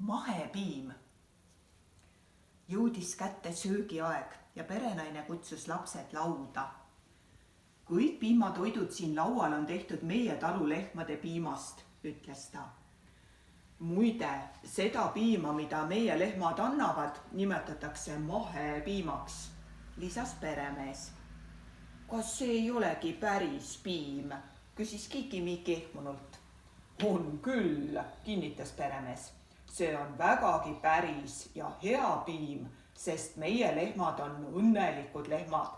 Mahepiim. Jõudis kätte söögiaeg ja perenaine kutsus lapsed lauda. Kõik piimatoidud siin laual on tehtud meie talulehmade piimast, ütles ta. Muide, seda piima, mida meie lehmad annavad, nimetatakse mahepiimaks, lisas peremees. Kas see ei olegi päris piim, küsis Kiki-Miki ehmunult. On küll, kinnitas peremees. See on vägagi päris ja hea piim, sest meie lehmad on õnnelikud lehmad.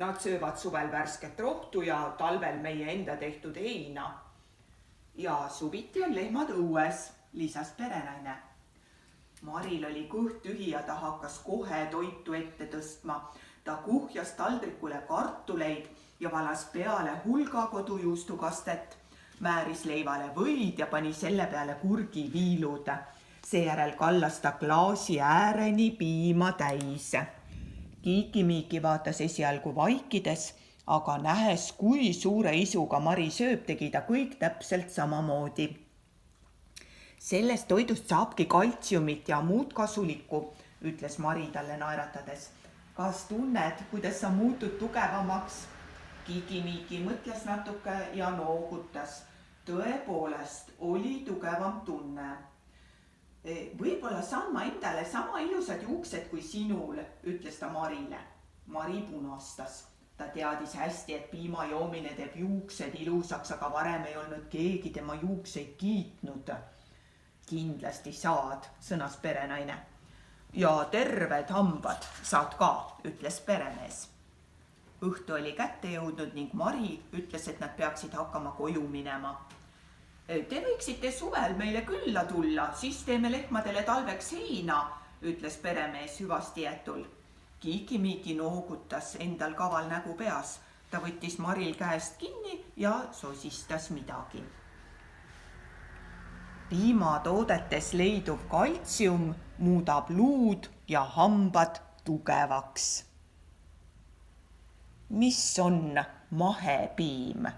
Nad söövad suvel värsket rohtu ja talvel meie enda tehtud heina. Ja suviti on lehmad õues, lisas perenaine. Maril oli kõht tühi ja ta hakkas kohe toitu ette tõstma. Ta kuhjas taldrikule kartuleid ja valas peale hulga kodujuustukastet, määris leivale võid ja pani selle peale kurgiviilud. Seejärel kallas ta klaasi ääreni piima täis. Kiki-Miki vaatas esialgu vaikides, aga nähes, kui suure isuga Mari sööb, tegi ta kõik täpselt samamoodi. Sellest toidust saabki kaltsiumit ja muud kasulikku, ütles Mari talle naeratades. Kas tunned, kuidas sa muutud tugevamaks? Kiki-Miki mõtles natuke ja noogutas. Tõepoolest oli tugevam tunne. Võib-olla saan ma endale sama ilusad juuksed kui sinul, ütles ta Marile. Mari punastas. Ta teadis hästi, et piima joomine teeb juuksed ilusaks, aga varem ei olnud keegi tema juukseid kiitnud. Kindlasti saad, sõnas perenaine. Ja terved hambad saad ka, ütles peremees. Õhtu oli kätte jõudnud ning Mari ütles, et nad peaksid hakkama koju minema. Te võiksite suvel meile külla tulla, siis teeme lehmadele talveks heina, ütles peremees hüvasti jätul. Kiki-Miki noogutas endal kaval nägu peas. Ta võttis Maril käest kinni ja sosistas midagi. Piimatoodetes leiduv kaltsium muudab luud ja hambad tugevaks. Mis on mahepiim?